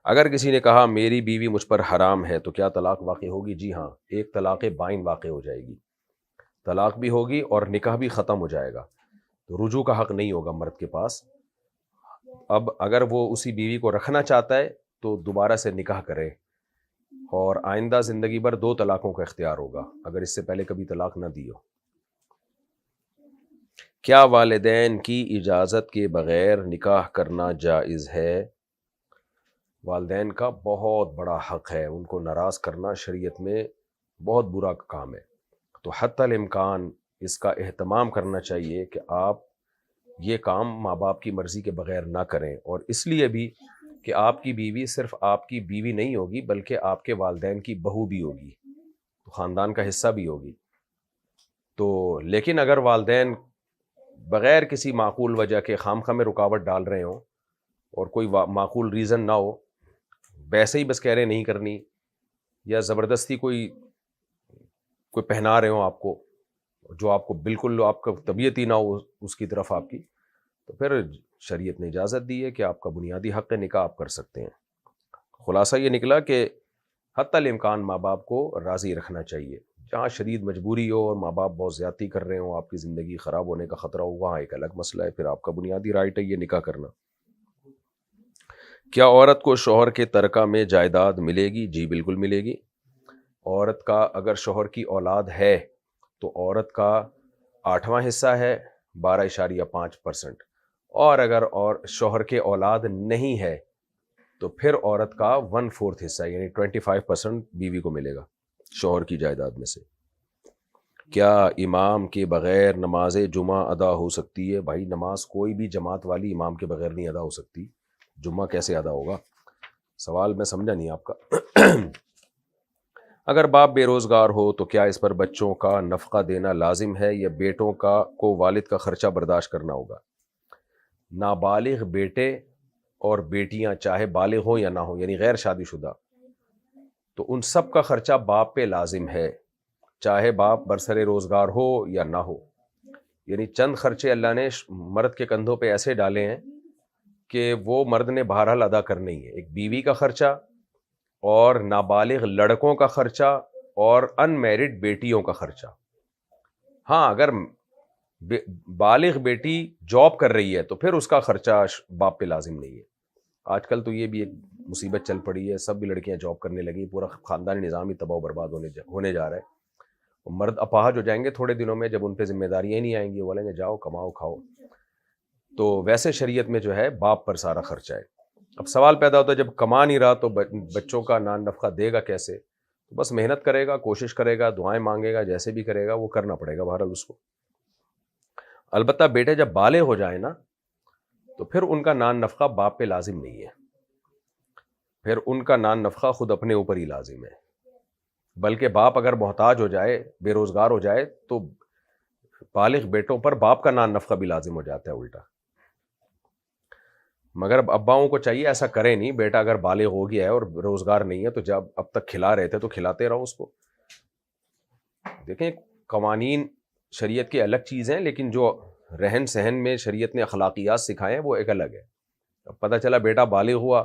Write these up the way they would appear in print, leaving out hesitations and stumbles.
اگر کسی نے کہا میری بیوی مجھ پر حرام ہے تو کیا طلاق واقع ہوگی؟ جی ہاں، ایک طلاق بائن واقع ہو جائے گی، طلاق بھی ہوگی اور نکاح بھی ختم ہو جائے گا، تو رجوع کا حق نہیں ہوگا مرد کے پاس۔ اب اگر وہ اسی بیوی کو رکھنا چاہتا ہے تو دوبارہ سے نکاح کرے، اور آئندہ زندگی بھر 2 طلاقوں کا اختیار ہوگا اگر اس سے پہلے کبھی طلاق نہ دی ہو۔ کیا والدین کی اجازت کے بغیر نکاح کرنا جائز ہے؟ والدین کا بہت بڑا حق ہے، ان کو ناراض کرنا شریعت میں بہت برا کام ہے، تو حتی الامکان اس کا اہتمام کرنا چاہیے کہ آپ یہ کام ماں باپ کی مرضی کے بغیر نہ کریں، اور اس لیے بھی کہ آپ کی بیوی صرف آپ کی بیوی نہیں ہوگی بلکہ آپ کے والدین کی بہو بھی ہوگی، تو خاندان کا حصہ بھی ہوگی۔ تو لیکن اگر والدین بغیر کسی معقول وجہ کے خامخواہ میں رکاوٹ ڈال رہے ہوں اور کوئی معقول ریزن نہ ہو، ویسے ہی بس کہہ رہے نہیں کرنی، یا زبردستی کوئی پہنا رہے ہوں آپ کو جو آپ کو بالکل آپ کا طبیعت ہی نہ ہو اس کی طرف آپ کی، تو پھر شریعت نے اجازت دی ہے کہ آپ کا بنیادی حق نکاح آپ کر سکتے ہیں۔ خلاصہ یہ نکلا کہ حتی الامکان ماں باپ کو راضی رکھنا چاہیے، جہاں شدید مجبوری ہو اور ماں باپ بہت زیادتی کر رہے ہوں، آپ کی زندگی خراب ہونے کا خطرہ ہو، وہاں ایک الگ مسئلہ ہے، پھر آپ کا بنیادی رائٹ ہے یہ نکاح کرنا۔ کیا عورت کو شوہر کے ترکہ میں جائیداد ملے گی؟ جی بالکل ملے گی۔ عورت کا اگر شوہر کی اولاد ہے تو عورت کا 8واں حصہ ہے 12.5%، اور اگر شوہر کے اولاد نہیں ہے تو پھر عورت کا 1/4 حصہ یعنی 25% بیوی کو ملے گا شوہر کی جائیداد میں سے۔ کیا امام کے بغیر نماز جمعہ ادا ہو سکتی ہے؟ بھائی نماز کوئی بھی جماعت والی امام کے بغیر نہیں ادا ہو سکتی، جمعہ کیسے ادا ہوگا؟ سوال میں سمجھا نہیں آپ کا۔ اگر باپ بے روزگار ہو تو کیا اس پر بچوں کا نفقہ دینا لازم ہے یا بیٹوں کو والد کا خرچہ برداشت کرنا ہوگا؟ نابالغ بیٹے اور بیٹیاں چاہے بالغ ہوں یا نہ ہوں، یعنی غیر شادی شدہ، تو ان سب کا خرچہ باپ پہ لازم ہے، چاہے باپ برسر روزگار ہو یا نہ ہو۔ یعنی چند خرچے اللہ نے مرد کے کندھوں پہ ایسے ڈالے ہیں کہ وہ مرد نے بہرحال ادا کرنا ہی ہے، ایک بیوی کا خرچہ اور نابالغ لڑکوں کا خرچہ اور ان میرڈ بیٹیوں کا خرچہ۔ ہاں اگر بالغ بیٹی جاب کر رہی ہے تو پھر اس کا خرچہ باپ پہ لازم نہیں ہے۔ آج کل تو یہ بھی ایک مصیبت چل پڑی ہے، سب بھی لڑکیاں جاب کرنے لگی، پورا خاندانی نظام ہی تباہ و برباد ہونے جا رہا ہے۔ مرد اپاہج ہو جائیں گے تھوڑے دنوں میں، جب ان پہ ذمہ داریاں ہی نہیں آئیں گی، وہ بولیں گے جاؤ کماؤ کھاؤ۔ تو ویسے شریعت میں جو ہے باپ پر سارا خرچہ ہے۔ اب سوال پیدا ہوتا ہے جب کما نہیں رہا تو بچوں کا نان نفقہ دے گا کیسے؟ تو بس محنت کرے گا، کوشش کرے گا، دعائیں مانگے گا، جیسے بھی کرے گا وہ کرنا پڑے گا بہرحال اس کو۔ البتہ بیٹے جب بالغ ہو جائیں نا تو پھر ان کا نان نفقہ باپ پہ لازم نہیں ہے، پھر ان کا نان نفقہ خود اپنے اوپر ہی لازم ہے، بلکہ باپ اگر محتاج ہو جائے، بے روزگار ہو جائے تو بالغ بیٹوں پر باپ کا نان نفقہ بھی لازم ہو جاتا ہے الٹا۔ مگر اباؤں کو چاہیے ایسا کرے نہیں، بیٹا اگر بالغ ہو گیا ہے اور روزگار نہیں ہے تو جب اب تک کھلا رہے تھے تو کھلاتے رہو اس کو۔ دیکھیں قوانین شریعت کی الگ چیز ہیں، لیکن جو رہن سہن میں شریعت نے اخلاقیات سکھائے ہیں وہ ایک الگ ہے۔ اب پتہ چلا بیٹا بالغ ہوا،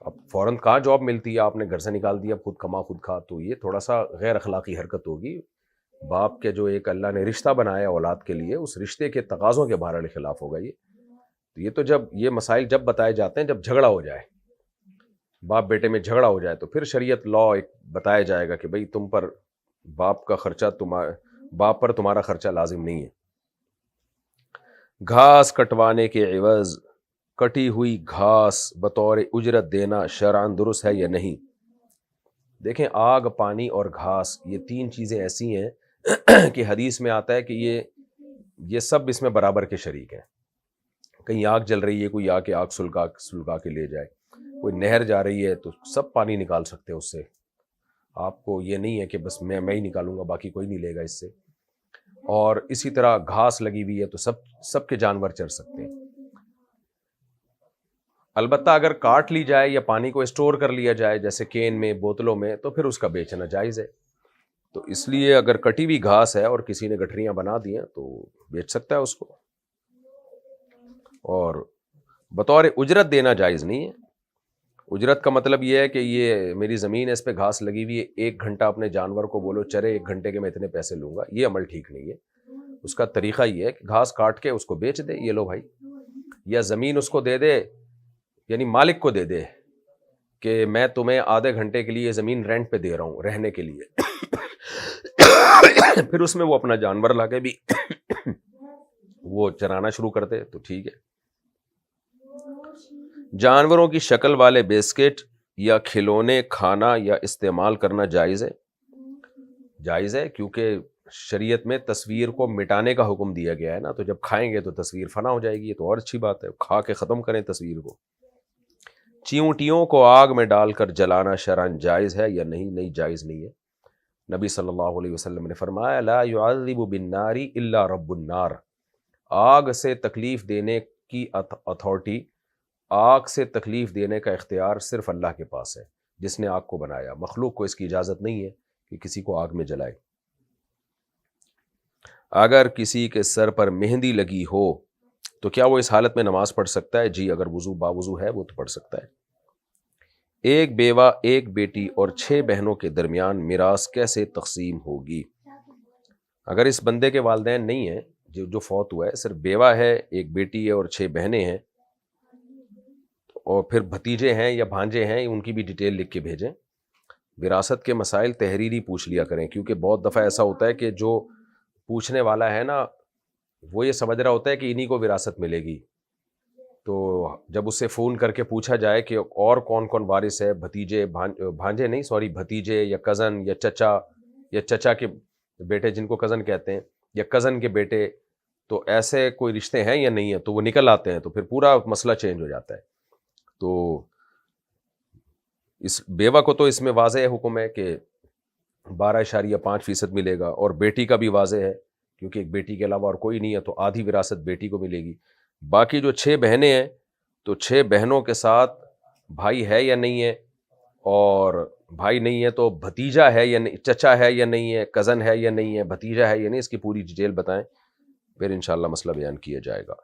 اب فوراً کہاں جاب ملتی ہے، آپ نے گھر سے نکال دیا، خود کما خود کھا، تو یہ تھوڑا سا غیر اخلاقی حرکت ہوگی۔ باپ کے جو ایک اللہ نے رشتہ بنایا اولاد کے لیے، اس رشتے کے تقاضوں کے بہرحال خلاف ہوگا یہ۔ تو یہ تو جب یہ مسائل جب بتائے جاتے ہیں جب جھگڑا ہو جائے، باپ بیٹے میں جھگڑا ہو جائے، تو پھر شریعت لا ایک بتایا جائے گا کہ بھئی تم پر باپ کا خرچہ باپ پر تمہارا خرچہ لازم نہیں ہے۔ گھاس کٹوانے کے عوض کٹی ہوئی گھاس بطور اجرت دینا شرعاً درست ہے یا نہیں؟ دیکھیں آگ، پانی اور گھاس یہ 3 چیزیں ایسی ہیں کہ حدیث میں آتا ہے کہ یہ سب اس میں برابر کے شریک ہیں۔ کہیں آگ جل رہی ہے، کوئی آ کے آگ سلگا کے لے جائے، کوئی نہر جا رہی ہے تو سب پانی نکال سکتے ہیں اس سے، آپ کو یہ نہیں ہے کہ بس میں ہی نکالوں گا باقی کوئی نہیں لے گا اس سے۔ اور اسی طرح گھاس لگی ہوئی ہے تو سب کے جانور چر سکتے ہیں۔ البتہ اگر کاٹ لی جائے یا پانی کو اسٹور کر لیا جائے جیسے کین میں، بوتلوں میں، تو پھر اس کا بیچنا جائز ہے۔ تو اس لیے اگر کٹی ہوئی گھاس ہے اور کسی نے گٹھریاں بنا دی ہیں تو بیچ سکتا ہے اس کو، اور بطور اجرت دینا جائز نہیں ہے۔ اجرت کا مطلب یہ ہے کہ یہ میری زمین ہے، اس پہ گھاس لگی ہوئی ہے، 1 گھنٹہ اپنے جانور کو بولو چرے، 1 گھنٹے کے میں اتنے پیسے لوں گا، یہ عمل ٹھیک نہیں ہے۔ اس کا طریقہ یہ ہے کہ گھاس کاٹ کے اس کو بیچ دے، یہ لو بھائی، یا زمین اس کو دے دے، یعنی مالک کو دے دے کہ میں تمہیں آدھے گھنٹے کے لیے یہ زمین رینٹ پہ دے رہا ہوں رہنے کے لیے، پھر اس میں وہ اپنا جانور لا کے بھی وہ چرانا شروع کر دے تو ٹھیک ہے۔ جانوروں کی شکل والے بسکٹ یا کھلونے کھانا یا استعمال کرنا جائز ہے؟ جائز ہے، کیونکہ شریعت میں تصویر کو مٹانے کا حکم دیا گیا ہے نا، تو جب کھائیں گے تو تصویر فنا ہو جائے گی، یہ تو اور اچھی بات ہے، کھا کے ختم کریں تصویر کو۔ چیونٹیوں کو آگ میں ڈال کر جلانا شرعاً جائز ہے یا نہیں؟ نہیں، جائز نہیں ہے۔ نبی صلی اللہ علیہ وسلم نے فرمایا لا يعذب بالنار الا رب النار، آگ سے تکلیف دینے کی اتھارٹی، آگ سے تکلیف دینے کا اختیار صرف اللہ کے پاس ہے، جس نے آگ کو بنایا، مخلوق کو اس کی اجازت نہیں ہے کہ کسی کو آگ میں جلائے۔ اگر کسی کے سر پر مہندی لگی ہو تو کیا وہ اس حالت میں نماز پڑھ سکتا ہے؟ جی، اگر وضو باوضو ہے وہ تو پڑھ سکتا ہے۔ ایک بیوہ، ایک بیٹی اور 6 بہنوں کے درمیان میراث کیسے تقسیم ہوگی؟ اگر اس بندے کے والدین نہیں ہیں، جو فوت ہوا ہے، صرف بیوہ ہے، ایک بیٹی ہے اور 6 بہنیں ہیں، اور پھر بھتیجے ہیں یا بھانجے ہیں، ان کی بھی ڈیٹیل لکھ کے بھیجیں۔ وراثت کے مسائل تحریری پوچھ لیا کریں، کیونکہ بہت دفعہ ایسا ہوتا ہے کہ جو پوچھنے والا ہے نا وہ یہ سمجھ رہا ہوتا ہے کہ انہی کو وراثت ملے گی، تو جب اس سے فون کر کے پوچھا جائے کہ اور کون کون وارث ہے، بھتیجے بھانجے نہیں سوری بھتیجے یا کزن یا چچا کے بیٹے جن کو کزن کہتے ہیں، یا کزن کے بیٹے، تو ایسے کوئی رشتے ہیں یا نہیں ہیں، تو وہ نکل آتے ہیں، تو پھر پورا مسئلہ چینج ہو جاتا ہے۔ تو اس بیوہ کو تو اس میں واضح حکم ہے کہ 12.5% ملے گا، اور بیٹی کا بھی واضح ہے کیونکہ ایک بیٹی کے علاوہ اور کوئی نہیں ہے، تو آدھی وراثت بیٹی کو ملے گی۔ باقی جو 6 بہنیں ہیں تو 6 بہنوں کے ساتھ بھائی ہے یا نہیں ہے، اور بھائی نہیں ہے تو بھتیجا ہے یا نہیں، چچا ہے یا نہیں ہے، کزن ہے یا نہیں ہے، بھتیجا ہے یا نہیں، اس کی پوری ڈیٹیل بتائیں، پھر انشاءاللہ مسئلہ بیان کیا جائے گا۔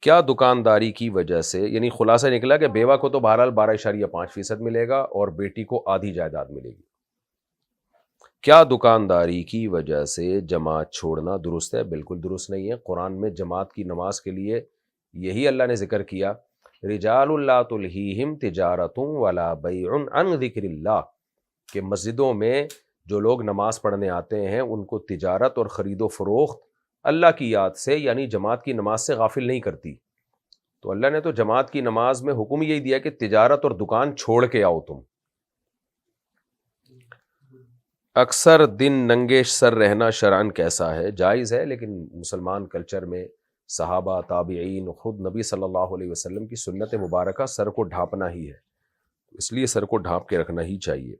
کیا دکانداری کی وجہ سے، یعنی خلاصہ نکلا کہ بیوہ کو تو بہرحال 12.5% ملے گا اور بیٹی کو آدھی جائیداد ملے گی۔ کیا دکانداری کی وجہ سے جماعت چھوڑنا درست ہے؟ بالکل درست نہیں ہے۔ قرآن میں جماعت کی نماز کے لیے یہی اللہ نے ذکر کیا، رجال لا تلہیہم تجارت ولا بیع عن ذکر اللہ، کہ مسجدوں میں جو لوگ نماز پڑھنے آتے ہیں ان کو تجارت اور خرید و فروخت اللہ کی یاد سے، یعنی جماعت کی نماز سے غافل نہیں کرتی۔ تو اللہ نے تو جماعت کی نماز میں حکم یہی دیا کہ تجارت اور دکان چھوڑ کے آؤ تم۔ اکثر دن ننگے سر رہنا شرعاً کیسا ہے؟ جائز ہے، لیکن مسلمان کلچر میں صحابہ، تابعین، خود نبی صلی اللہ علیہ وسلم کی سنت مبارکہ سر کو ڈھانپنا ہی ہے، اس لیے سر کو ڈھانپ کے رکھنا ہی چاہیے۔